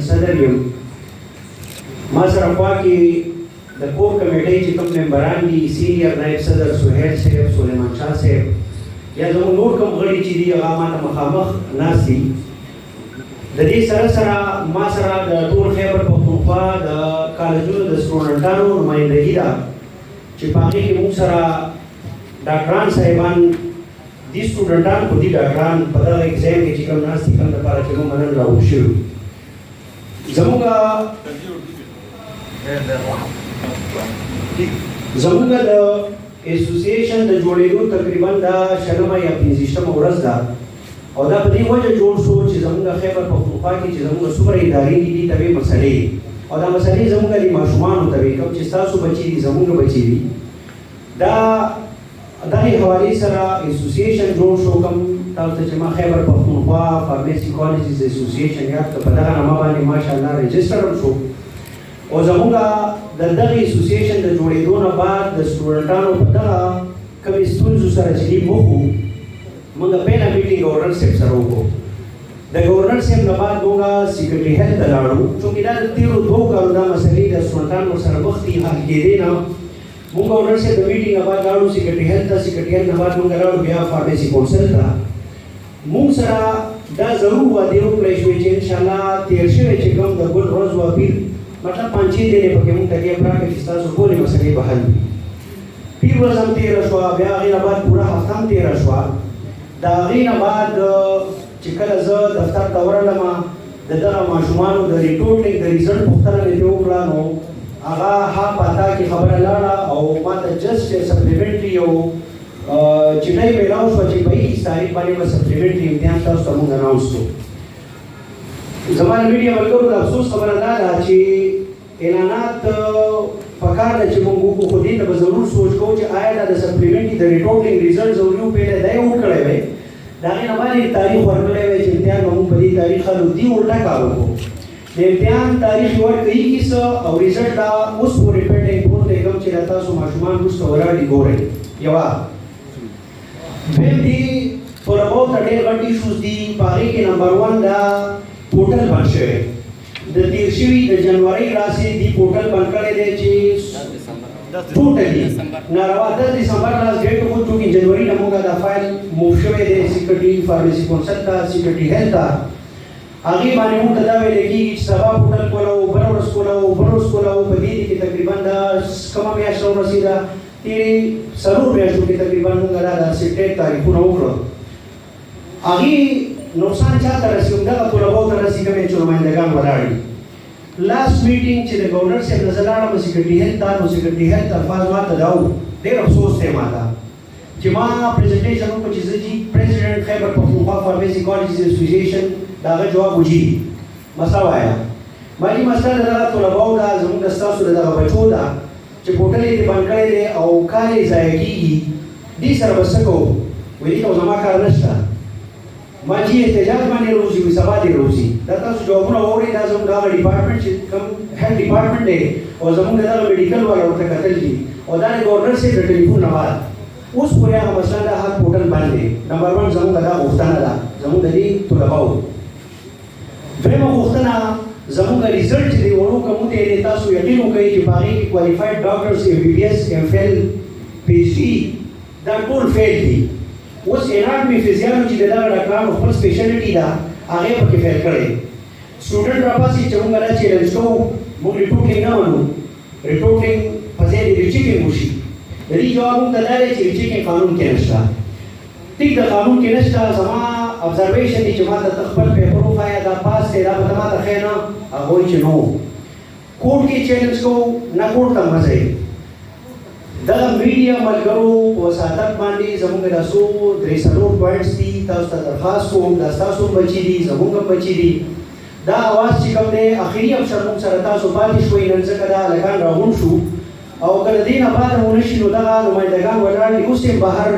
صدر یم ما سره خوا کې د کور کمیټۍ چې کوم ممبران دي سینیر نایب صدر سهیل صاحب سلیمان شاه صاحب یا زموږ نور کوم غړي چې دي هغه ماته مخامخ ناست دي د دې سره سره ما سره د ټول خیبر پښتونخوا د کالجونو د سټوډنټانو نمایندګي ده چې په هغې کې موږ سره ډاکټران صاحبان دي سټوډنټان خو دي ډاکټران په دغه اګزام کې چې کوم ناست دي کوم لپاره چې موږ نن راوړو شوي زموږ د اسوسییشن د جوړېدو تقریبا دا شلمه یا 25مه ورځ ده او دا په دې وجه جوړ شو چې زموږ خیبر پښتونخوا کې چې زموږ څومره ادارې دي دي طبیعي مسلې او دا مسلې زموږ د ماشومانو طبیعي کوم چې ستاسو بچي دي زموږ بچي دي دا دغې حوالې سره اسوسییشن جوړ شو کوم تاسو ته چې ما خیبر پښتونخوا فارمیسي کالجز اسوسییشن یا په دغه نامه باندې ماشاءالله رجسټر هم شو او زموږ د دغې اسوسییشن د جوړېدو نه بعد د سټوډنټانو په دغه کومې ستونزو سره چې دي مخ وو موږ پیله میټینګ ګورنر صاحب سره وکړو د ګورنر صاحب نه بعد موږ سیکرټري هیلث ته لاړو چونکې دا د تېرو 2 کالو دا مسلې د سټوډنټانو سره مخ دي حل کېدې نه موږ ګورنر صاحب د میټینګ نه بعد لاړو سیکرټري هیلث ته سیکرټري هیلث نه بعد موږ لاړو بیا فارمیسي کونسل ته موږ سره دا ضرور وعدې وکړی شوې چې انشاءالله تېر شوی چې کوم د ګل ورځ و پیر مطلب 5-6 دنې پکې موږ ته دې راکړه چې ستاسو ټولې مسلې به حل وي پیر ورځ هم تېره شوه بیا هغې نه بعد پوره هفته هم تېره شوه د هغې نه بعد چې کله زه دفتر ته ورغلم د دغه ماشومانو د ریټوټلینګ د ریزلټ پوښتنه مې ترې وکړه نو هغه ها پاتا کې خبره لاړه او ما ته جسټ سپلیمنټري یو چټۍ میلاو شوه چې په 21 تاریخ باندې به سپلیمنټري امتحان تاسو ته موږ اناونس کړو زما د میډیا ملګرو د افسوس خبره دا ده چې اعلانات پکار ده چې موږ وکړو خو دې ته به ضرور سوچ کوو چې آیا دا د سپلیمنټري د ریټوټلینګ ریزلټ ضروري وپېلی دی وکړی وی د هغې نه باندې تاریخ ورکړی وی چې امتحان به موږ په دې تاریخ حلو دي الټا کار وکړو د امتحان تاریخ یې ورکوي کیسه او ریزلټ دا اوس پورې پېټینګ پورته کوم چې دا تاسو ماشومان وروسته ولاړ دي ګورئ یوه دویم دي فور اباوټ ډېر غټ ایشوز دي په هغې کې نمبر 1 دا پورټل بند شوی د تېر شوي د جنورۍ راځي دې پورټل بند کړی دی چې ټوټلي ناروا 10 ډسمبر لاس ډیټ وو چې جنوري نه موږ دا فایل موو شوی دی سیکرټري فارمیسي کونسل ته سیکرټري هیلث ته هغې باندې موږ ته دا ویل کېږي چې سبا پورټل کولو بله ورځ کولو بله ورځ کولو په دې کې تقریبا دا کومه میاشت ورسېده تېرې 4 میاشتو کې تقریبا موږ دا داسې ډېر تاریخونه وکړل هغې نقصان چاته رسي همدغه طلباو ته رسي کومې چې نمایندګان ولاړ دي لاست میټینګ چې د ګورنر صاحب نه زه لاړم سیکرټري هیلث ته نو سیکرټري هیلث الفاظ ما ته دا و ډېر افسوس دی ما ته چې ما پریزنټیشن وکړو چې زه جي پریزیډنټ خیبر پښتونخوا فارمیسي کالجز اسوسییشن د هغه جواب وجي مسله وایه ما چې مسله د دغه طلباو ده زموږ د ستاسو د دغه بچو ده چې پورټل یې بند کړی دی او کار یې ضایع کېږي دې سره به څه کوو وایي دې ته زما کار نشته ما چې احتجاج باندې روزي وي سبا دې روزي دا تاسو جوابونه واورئ دا زموږ دغه ډپارټمنټ چې کوم هیډ ډپارټمنټ دی او زموږ د دغه میډیکل والا ورته کتل دي او دا د ګورنر صاحب د ټلیفون نه بعد اوس پورې هغه مسله دا هر پورټل بند دی نمبر 1 زموږ دا غوښتنه ده زموږ د دې طلباو دویمه غوښتنه زموږ ریزلټ چې دی وړو کومو ته یې تاسو یقین وکړئ چې په هغې کې کوالیفاید ډاکټرز MBBS MPhil PhD دا ټول فیل دي اوس اناټمي فزیالوجي د دغه ډاکټرانو خپل سپیشلټي ده هغې پکې فیل کړی سټوډنټ راپاسي چې موږ دا چیلنج کوو موږ ریټوټلینګ نه منو ریټوټلینګ په ځای د ریچیکینګ وشي د دې جواب موږ ته دا دی چې ریچیکینګ قانون کې نشته ټیک د قانون کې نشته زما ابزرویشن دی چې ما ته خپل پیپر وښایه دا پاس دی دا به ته ما ته ښیې نه هغه وایي چې نو کوټ کې چیلنج کوو نه کوټ ته مه ځئ دغه میډیا ملګرو په وساطت باندې زموږ دا څو 3 پوینټس دي تاسو ته درخواست کوم دا ستاسو بچي دي زموږ هم بچي دي دا اواز چې کوم دی اخري افسر موږ سره تاسو پاتې شوئ نن ځکه دا هلکان راغونډ شو او که د دې نه بعد ونه شي نو دغه نمایندګان ولاړ دي اوس یې بهر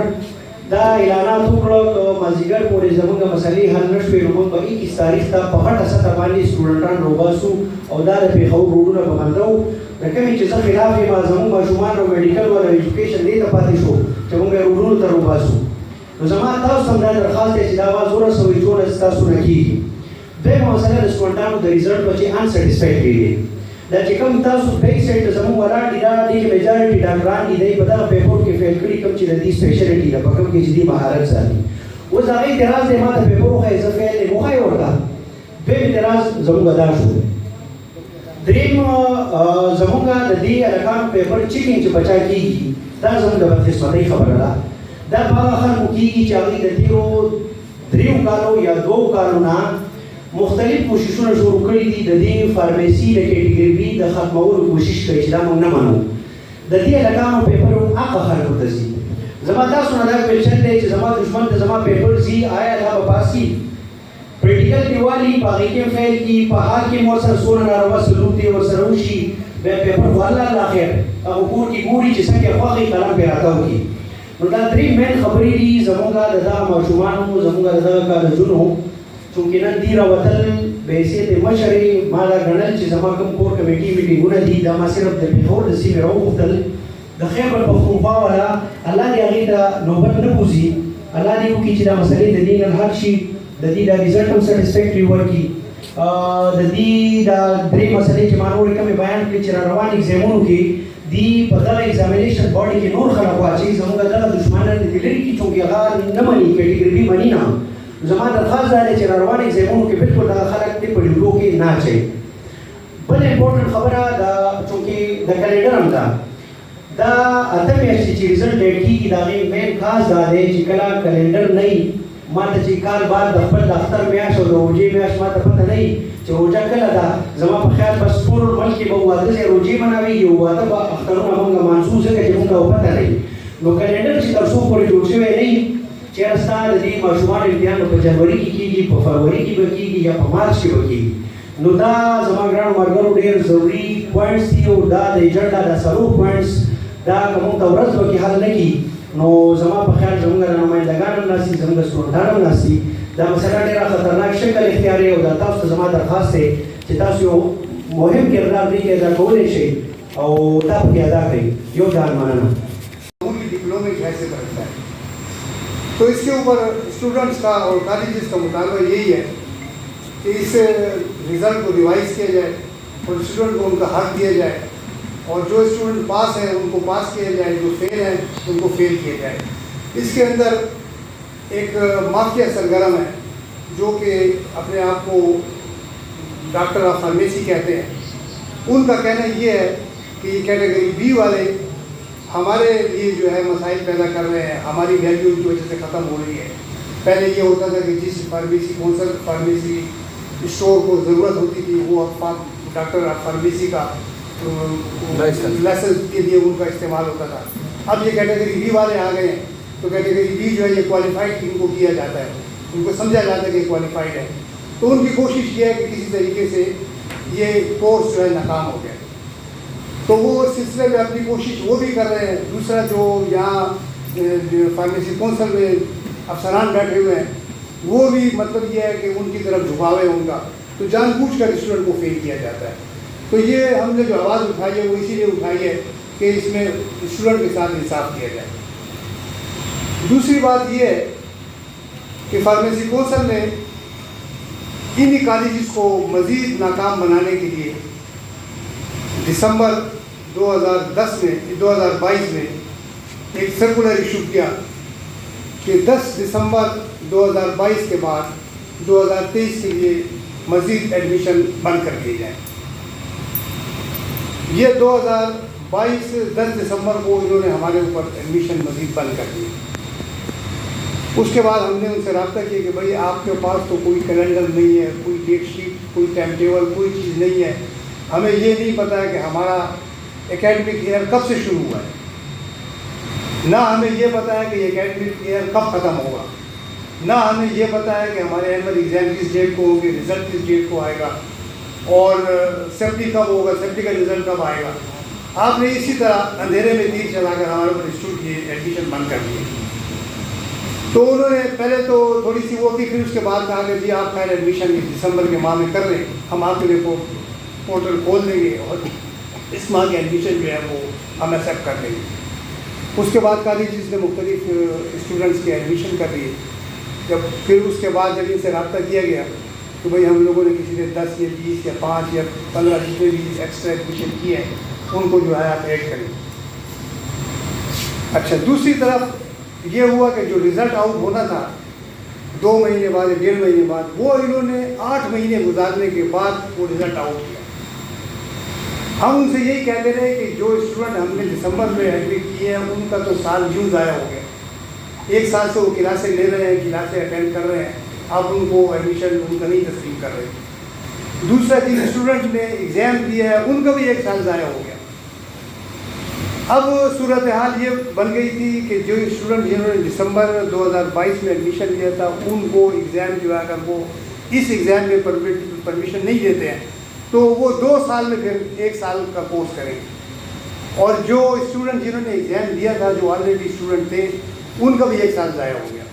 دا اعلانات وکړه مازدیګر پورې زموږ مسلې حل نه شوې، نو موږ به 21 تاریخ ته په غټه سطح باندې سټوډنټان راوباسو او دا د پېښور روډونه به بندو. د کومې چې زه خلاف یم زموږ ماشومان او میډیکل والا ایجوکیشن دې ته پاتې شو چې موږ یې روډونو ته راوباسو. نو زما تاسو هم دا درخواست دی چې دا اواز ورسوئ څونه ستاسو نه کېږي. دویمه مسله د سټوډنټانو د ریزلټ به چې انسټسفیکټري دی. دا چې کوم تاسو بیک سایډ زموږ ولاړ دي دا دې کې میجارټي ډاکټران دي دی په دغه پیپر کې فیل کړي کوم چې د دې سپیشلټي ده په کوم کې چې دې مهارت ساتي. اوس هغه اعتراض دی ما ته پیپر وښایي زه فیل دی وښایي ورته. دویم اعتراض زموږ دا شو. دریم زموږ د دې هلکانو پیپر چیکینګ چې بچا کېږي دا زموږ د بدقسمتۍ خبره ده. دا په هغه خلکو کېږي چې هغوی د تېرو 3 کالو یا 2 کالو نه مختلف کوششونه شروع کړي دي د دې فارمیسي د کیټګري بي د ختمولو کوشش کوي چې دا موږ نه منو. د دې هلکانو پیپر هغه خلکو ته ځي. زما تاسو نه دا کوېشن دی چې زما دشمن ته زما پیپر ځي آیا دا به پاسي پریکټیکل کې والي په هغې کې فیل کي په هغه کې مو ورسره څونه ناروا سلوک دی ورسره وشي بیا پیپر والله الله خیر هغه کور کې ګوري چې څنګه یې خوښ وي قلم پرې راته وکړي. نو دا 3 مین خبرې دي زموږ د دغه ماشومانو زموږ د دغه کالجونو چونکې نن دې راوتل بې حیثیت مشرې ما دا ګڼل چې زما کوم کور کمیټي میټینګونه دي دا ما صرف د پېښور د سیمې راوغوښتل د خیبر پښتونخوا والا الله دې هغې ته نوبت نه بوځي الله دې وکړي چې دا مسلې د دې نه حل شي د دې دا ریزلټ هم سټسفیکټري ورکړي د دې دا 3 مسلې چې ما نورې کومې بیان کړي چې را روان ایګزامونو کې دی په دغه ایگزامینیشن باډي کې نور خلک واچوي زموږ دغه دښمنان دې لرې کړي چونکې هغه نه مني کیټګري بي مني نه. زما درخواست دا دی چې را روان ایگزامونو کې بالکل دغه خلک دې په ډیپلو کې نه اچوي. بل امپورټنټ خبره دا چونکې د کلنډر هم ده دا 8 میاشتې چې ریزلټ ډیټ کېږي د هغې مین خاص دا دی چې کله کلنډر نه وي ما ته چې کال بعد د خپل د اختر میاشت او د روژې میاشت ما ته پته نه وي چې روژه کله ده. زما په خیال بس ټول ملک کې به 8 روژې مناوي او 8 به اخترونه موږ منسوخ ځکه چې موږ ته پته نه وي. نو کلنډر چې تر څو پورې جوړ شوی نه وي چېرې ستا د دې ماشومانو امتحان په جنوري کې کېږي په فروري کې به کېږي یا په مارچ کې به کېږي. نو دا زما ګرانو ملګرو ډېر ضروري پوینټس دي او دا د ایجنډا دا 4 پوینټس دا که موږ ته ورځ به کې حل نه کړي نو زما په خیال زموږ نمایندګان هم ناستي زموږ سټوډنټان هم ناستي دا مسله ډېره خطرناک شکل اختیاروي او دا تاسو ته زما درخواست دی چې تاسو یو مهم کردار دې کې ادا کولی شئ او دا پکې ادا کړئ. یو ډال مننه. ڈپلومے کیسے کرتا ہے تو اس کے اوپر اسٹوڈنٹس کا اور کالجز کا مطالبہ یہی ہے کہ اس رزلٹ کو ریوائز کیا جائے اور اسٹوڈنٹ کو ان کا حق دیا جائے اور جو اسٹوڈنٹ پاس ہیں ان کو پاس کیا جائے جو فیل ہیں ان کو فیل کیا جائے. اس کے اندر ایک مافیا سرگرم ہے جو کہ اپنے آپ کو ڈاکٹر آف فارمیسی کہتے ہیں. ان کا کہنا یہ ہے کہ یہ کیٹیگری بی والے ہمارے لیے جو ہے مسائل پیدا کر رہے ہیں ہماری ویلیو ان کی وجہ سے ختم ہو رہی ہے. پہلے یہ ہوتا تھا کہ جس فارمیسی کونسل فارمیسی اسٹور کو ضرورت ہوتی تھی وہ ڈاکٹر آف فارمیسی کا لائسنس کے لیے ان کا استعمال ہوتا تھا. اب یہ کیٹیگری بی والے آ گئے ہیں تو کیٹیگری بی جو ہے یہ کوالیفائڈ ان کو کیا جاتا ہے ان کو سمجھا جاتا ہے کہ کوالیفائڈ ہے. تو ان کی کوشش یہ ہے کہ کسی طریقے سے یہ کورس جو ہے ناکام ہو گیا. تو وہ اس سلسلے میں اپنی کوشش وہ بھی کر رہے ہیں. دوسرا جو یہاں فارمیسی کونسل میں افسران بیٹھے ہوئے ہیں وہ بھی مطلب یہ ہے کہ ان کی طرف جھکاؤ ہے ان کا تو جان بوجھ کر اسٹوڈنٹ کو فیل کیا جاتا ہے. تو یہ ہم نے جو آواز اٹھائی ہے وہ اسی لیے اٹھائی ہے کہ اس میں اسٹوڈنٹ کے ساتھ انصاف کیا جائے. دوسری بات یہ ہے کہ فارمیسی کونسل نے انہی کالجز کو مزید ناکام بنانے کے لیے دسمبر 2022 میں ایک سرکولر ایشو کیا کہ 10 دسمبر 2022 کے بعد 2023 کے لیے مزید ایڈمیشن بند کر دیے جائیں. یہ 2022 10 دسمبر کو انہوں نے ہمارے اوپر ایڈمیشن مزید بند کر دیے. اس کے بعد ہم نے ان سے رابطہ کیا کہ بھائی آپ کے پاس تو کوئی کیلنڈر نہیں ہے, کوئی ڈیٹ شیٹ, کوئی ٹائم ٹیبل, کوئی چیز نہیں ہے. ہمیں یہ نہیں پتہ ہے کہ ہمارا اکیڈمک ایئر کب سے شروع ہوا ہے, نہ ہمیں یہ پتہ ہے کہ یہ اکیڈمک ایئر کب ختم ہوگا, نہ ہمیں یہ پتہ ہے کہ ہمارے اینول ایگزام کس ڈیٹ کو ہوگی, رزلٹ کس ڈیٹ کو آئے گا, اور سیفٹی کب ہوگا, سیفٹی کا رزلٹ کب آئے گا. آپ نے اسی طرح اندھیرے میں تیر چلا کر ہمارے اوپر انسٹیٹیوٹ کی ایڈمیشن بند کر دیے. تو انہوں نے پہلے تو تھوڑی سی وہ کی، پھر اس کے بعد کہا کہ جی آپ خیر ایڈمیشن دسمبر کے ماہ میں کر لیں، ہم آپ کے لیے پورٹل کھول دیں گے اور اس ماہ کی ایڈمیشن جو ہے وہ ہم ایکسیپٹ کر لیں گے۔ اس کے بعد کالجز نے مختلف اسٹوڈنٹس کی ایڈمیشن کر لیے۔ جب پھر اس کے بعد جب ان سے رابطہ کیا گیا تو بھائی ہم لوگوں نے کسی نے 10 یا 20 یا 5 یا 15 جتنے بھی ایکسٹرا ایڈمیشن کیے ہیں ان کو جو ہے آپ ایڈ کریں۔ اچھا، دوسری طرف یہ ہوا کہ جو رزلٹ آؤٹ ہونا تھا 2 مہینے بعد یا 1.5 مہینے بعد، وہ انہوں نے 8 مہینے گزارنے کے بعد وہ رزلٹ آؤٹ کیا۔ ہم ان سے یہی کہتے رہے کہ جو اسٹوڈنٹ ہم نے دسمبر میں ایڈمٹ کیے ہیں ان کا تو سال یوں ضائع ہو گیا، 1 سال سے وہ کلاسیں لے رہے ہیں، کلاسیں اٹینڈ کر رہے ہیں، آپ ان کو ایڈمیشن ان کا نہیں تسلیم کر رہے۔ دوسرا جن اسٹوڈنٹ نے ایگزام دیا ہے ان کا بھی 1 سال ضائع ہو گیا۔ اب صورتحال یہ بن گئی تھی کہ جو اسٹوڈنٹ جنہوں نے دسمبر 2022 میں ایڈمیشن لیا تھا ان کو ایگزام جو ہے اگر وہ اس ایگزام میں پرمیشن نہیں دیتے ہیں تو وہ 2 سال میں پھر 1 سال کا کورس کریں گے، اور جو اسٹوڈنٹ جنہوں نے ایگزام دیا تھا جو آلریڈی اسٹوڈنٹ تھے ان کا بھی 1 سال ضائع ہو گیا۔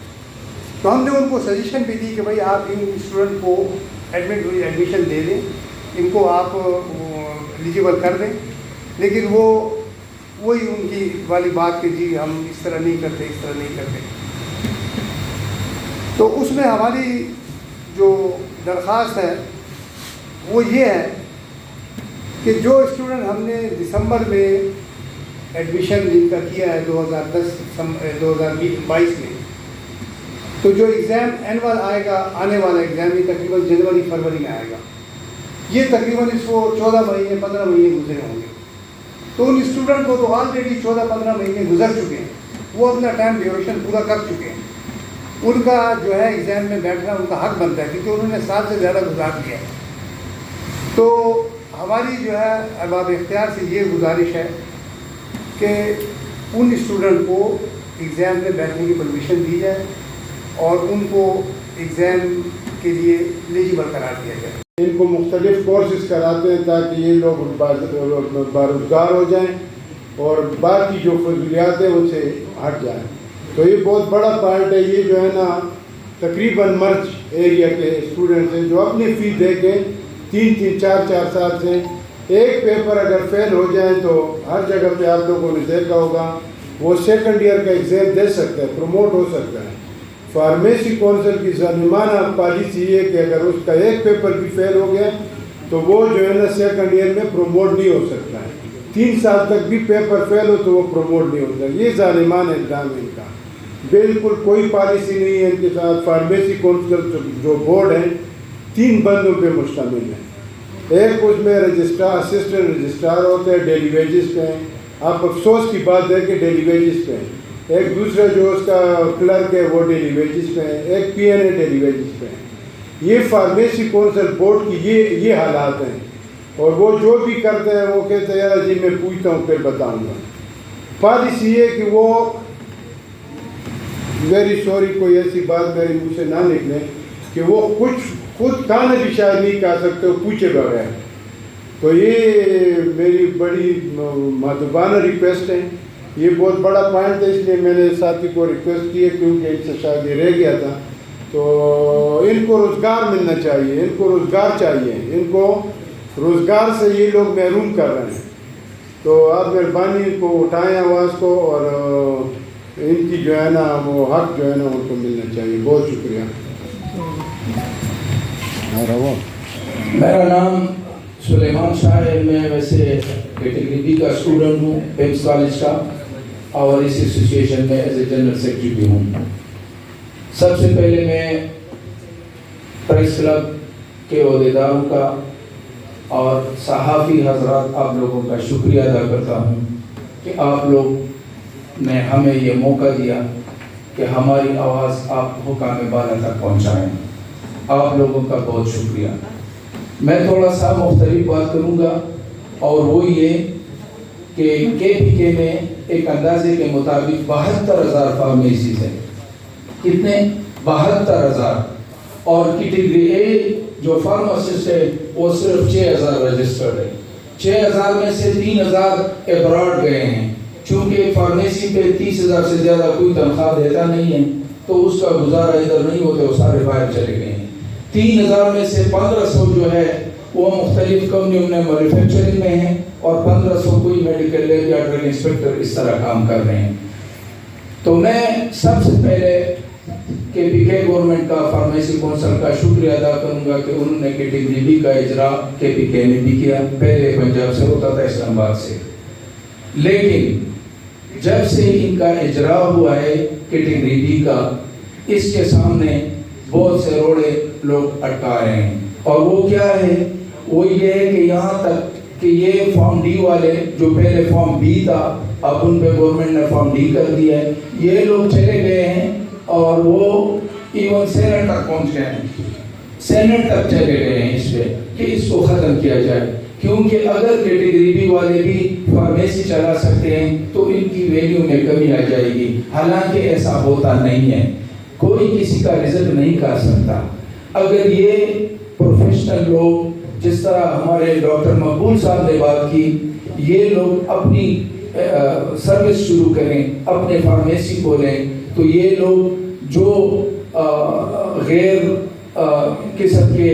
تو ہم نے ان کو سجیشن بھی دی کہ بھائی آپ ان اسٹوڈنٹ کو ایڈمیشن دے دیں، ان کو آپ ایلیجیبل کر دیں، لیکن وہی ان کی والی بات کہ جی ہم اس طرح نہیں کرتے، اس طرح نہیں کرتے۔ تو اس میں ہماری جو درخواست ہے وہ یہ ہے کہ جو اسٹوڈنٹ ہم نے دسمبر میں ایڈمیشن جن کا کیا ہے 2022 میں، تو جو ایگزام اینول آئے گا، آنے والا ایگزام یہ تقریباً جنوری فروری میں آئے گا، یہ تقریباً اس کو 14 مہینے 15 مہینے گزرے ہوں گے۔ تو ان اسٹوڈنٹ کو تو آلریڈی 14-15 مہینے گزر چکے ہیں، وہ اپنا ٹائم ڈیوریشن پورا کر چکے ہیں، ان کا جو ہے ایگزام میں بیٹھنا ان کا حق بنتا ہے کیونکہ انہوں نے سال سے زیادہ گزار دیا ہے۔ تو ہماری جو ہے ارباب اختیار سے یہ گزارش ہے کہ ان اسٹوڈنٹ کو ایگزام میں بیٹھنے کی پرمیشن دی جائے اور ان کو ایگزام کے لیے ایلیجیبل قرار دیا جائے۔ ان کو مختلف کورسز کراتے ہیں تاکہ یہ لوگ باروزگار ہو جائیں اور باقی جو فضولیات ہیں ان سے ہٹ جائیں۔ تو یہ بہت بڑا پارٹ ہے، یہ جو ہے نا تقریباً مرج ایریا کے اسٹوڈنٹس ہیں جو اپنی فی دے کے 3-3 4-4 سال سے ایک پیپر اگر فیل ہو جائیں تو ہر جگہ پہ آپ لوگوں نے دیکھا ہوگا وہ سیکنڈ ایئر کا ایگزام دے سکتا ہے، پروموٹ ہو سکتا ہے۔ فارمیسی کونسل کی ظالمانہ پالیسی ہے کہ اگر اس کا ایک پیپر بھی فیل ہو گیا تو وہ جو ہے نا سیکنڈ ایئر میں پروموٹ نہیں ہو سکتا ہے، 3 سال تک بھی پیپر فیل ہو تو وہ پروموٹ نہیں ہوتا۔ یہ ظالمانہ اقدام ہے ان کا، بالکل کوئی پالیسی نہیں ہے ان کے ساتھ۔ فارمیسی کونسل جو بورڈ ہے 3 بندوں پہ مشتمل ہے، ایک اس میں رجسٹرار اسسٹنٹ رجسٹرار ہوتے ہیں، ڈیلی ویجز پہ ہیں، آپ افسوس کی بات ہے کہ ڈیلی ویجز پہ ہیں، ایک دوسرا جو اس کا کلرک ہے وہ ڈیلی ویجز پہ ہیں، ایک پی این اے ڈیلی ویجز پہ ہیں۔ یہ فارمیسی کونسل بورڈ کی یہ حالات ہیں، اور وہ جو بھی کرتے ہیں وہ کہتے ہیں یار جی میں پوچھتا ہوں پھر بتاؤں گا۔ پالیسی یہ کہ وہ میری سوری کوئی ایسی بات میرے منہ سے نہ نکلے کہ وہ کچھ خود کھانا بھی شاید نہیں کھا سکتے وہ پوچھے بغیر۔ تو یہ میری بڑی مادبانہ ریکویسٹ ہے، یہ بہت بڑا پوائنٹ ہے، اس لیے میں نے ساتھی کو ریکویسٹ کی ہے کیونکہ ان سے شاید یہ رہ گیا تھا۔ تو ان کو روزگار ملنا چاہیے، ان کو روزگار چاہیے، ان کو روزگار سے یہ لوگ محروم کر رہے ہیں۔ تو آپ مہربانی کو اٹھائیں آواز کو، اور ان کی جو ہے نا وہ حق جو ہے نا ان کو ملنا چاہیے۔ بہت شکریہ۔ میرا نام سلیمان شاہ ہے، میں ویسے کیٹیگری بی کا اسٹوڈنٹ ہوں پیمس کالج کا، اور اس ایسوسیشن میں ایز اے جنرل سیکرٹری بھی ہوں۔ سب سے پہلے میں پریس کلب کے عہدیداروں کا اور صحافی حضرات آپ لوگوں کا شکریہ ادا کرتا ہوں کہ آپ لوگ نے ہمیں یہ موقع دیا کہ ہماری آواز آپ حکام بالا تک پہنچائیں۔ آپ لوگوں کا بہت شکریہ۔ میں تھوڑا سا مختلف بات کروں گا، اور وہ یہ کہ کے پی کے میں ایک اندازے کے مطابق 72,000 فارمیسیز ہیں۔ کتنے؟ 72,000۔ اور کیٹیگری اے جو فارماسسٹ ہے وہ صرف 6,000 رجسٹرڈ ہے۔ 6,000 میں سے 3,000 ایبراڈ گئے ہیں، چونکہ فارمیسی پہ 30,000 سے زیادہ کوئی تنخواہ دیتا نہیں ہے، تو اس کا گزارا ادھر نہیں ہوتا، وہ سارے باہر چلے گئے ہیں۔ 3,000 میں سے 1,500 جو ہے وہ مختلف کمپنیوں میں مینوفیکچرنگ میں ہیں، اور 1,500 کوئی میڈیکل لیب یا ڈرگ انسپیکٹر اس طرح کام کر رہے ہیں۔ تو میں سب سے پہلے KPK گورنمنٹ کا، فارمیسی کونسل کا شکریہ ادا کروں گا کہ انہوں نے کیٹیگری بی کا اجرا KPK نے بھی کیا۔ پہلے پنجاب سے ہوتا تھا، اسلام آباد سے، لیکن جب سے ان کا اجرا ہوا ہے کیٹیگری بی کا، اس کے سامنے بہت سے روڑے لوگ اٹکا رہے ہیں، اور وہ کیا ہے؟ وہ یہ ہے کہ یہاں تک کہ یہ فارم ڈی والے جو پہلے فارم بی تھا، اب ان پہ گورنمنٹ نے فارم ڈی کر دیا ہے، یہ لوگ چلے گئے ہیں اور وہ ایون سینٹ تک پہنچ گئے ہیں، سینٹ تک چلے گئے ہیں اس پہ کہ اس کو ختم کیا جائے، کیونکہ اگر کیٹیگری بی والے بھی فارمیسی چلا سکتے ہیں تو ان کی ویلیو میں کمی آ جائے گی۔ حالانکہ ایسا ہوتا نہیں ہے، کوئی کسی کا رزق نہیں کر سکتا۔ اگر یہ پروفیشنل لوگ، جس طرح ہمارے ڈاکٹر مقبول صاحب نے بات کی، یہ لوگ اپنی سروس شروع کریں، اپنے فارمیسی کھولیں، تو یہ لوگ جو غیر قسم کے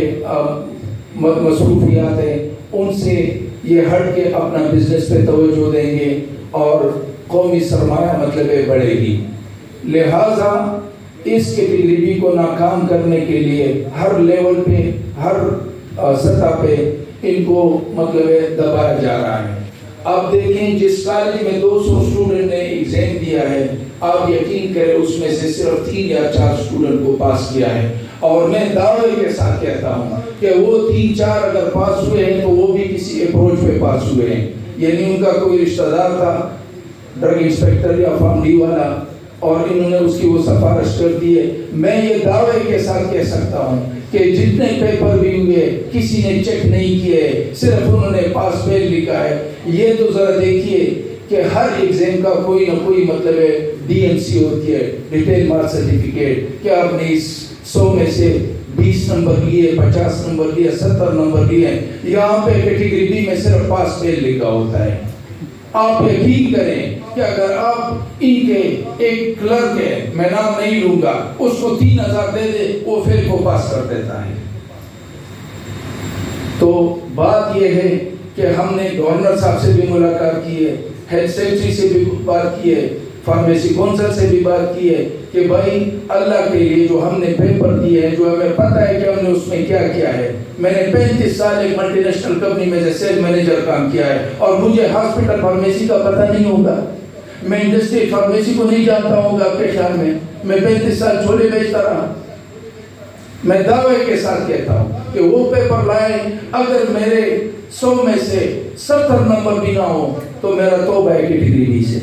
مصروفیات ہیں ان سے یہ ہٹ کے اپنا بزنس پہ توجہ دیں گے اور قومی سرمایہ مطلب بڑھے گی۔ لہٰذا اس کیٹیگری بی کو ناکام کرنے کے لیے ہر لیول پہ، ہر سطح پہ ان کو مطلب دبایا جا رہا ہے۔ آپ دیکھیں جس کالج میں 200 اسٹوڈنٹ نے ایگزام دیا ہے، آپ یقین کریں اس میں سے صرف 3 یا 4 اسٹوڈنٹ کو پاس کیا ہے، اور میں دعوے کے ساتھ کہتا ہوں کہ وہ 3-4 اگر پاس ہوئے ہیں تو وہ بھی کسی اپروچ پہ پاس ہوئے ہیں، یعنی ان کا کوئی رشتہ دار تھا ڈرگ انسپیکٹر یا فارم ڈی والا، اور انہوں نے اس کی وہ سفارش کر دی ہے۔ میں یہ دعوے کے ساتھ کہہ سکتا ہوں کہ جتنے پیپر بھی ہوئے کسی نے چیک نہیں کیے، صرف انہوں نے پاس فیل لکھا ہے۔ یہ تو ذرا دیکھیے کہ ہر ایگزام کا کوئی نہ کوئی مطلب ہے، DMC ہوتی ہے، ڈیٹیل مارک سرٹیفکیٹ، کہ آپ نے اس 100 میں سے 20 نمبر لیے، 50 نمبر لیے، 70 نمبر لیے۔ یہاں پہ کیٹیگری بی میں صرف پاس فیل لکھا ہوتا ہے۔ آپ یقین کریں کہ اگر آپ ان کے ایک کلرک ہے، میں نام نہیں لوں گا، اس کو 3,000 دے دے، وہ فیل کو پاس کر دیتا ہے۔ تو بات یہ ہے کہ ہم نے گورنر صاحب سے بھی ملاقات کی ہے، ہیلتھ سیکرٹری سے بھی بات کی ہے، فارمیسی کونسل سے بھی بات کی ہے کہ بھائی اللہ کے لیے جو ہم نے پیپر دیے ہیں، جو ہمیں پتہ ہے کہ ہم نے اس میں کیا کیا ہے۔ میں نے 35 سال ایک ملٹی نیشنل کمپنی میں سے سیل مینیجر کام کیا ہے، اور مجھے ہاسپٹل فارمیسی کا پتہ نہیں ہوگا، میں انڈسٹری فارمیسی کو نہیں جانتا ہوں گا۔ آپ کے خیال میں 35 سال چھولے بیچتا رہا۔ میں دعوے کے ساتھ کہتا ہوں کہ وہ پیپر لائیں، اگر میرے 100 میں سے 70 نمبر بھی نہ ہو تو میرا توبہ ہے کیٹیگری بی سے۔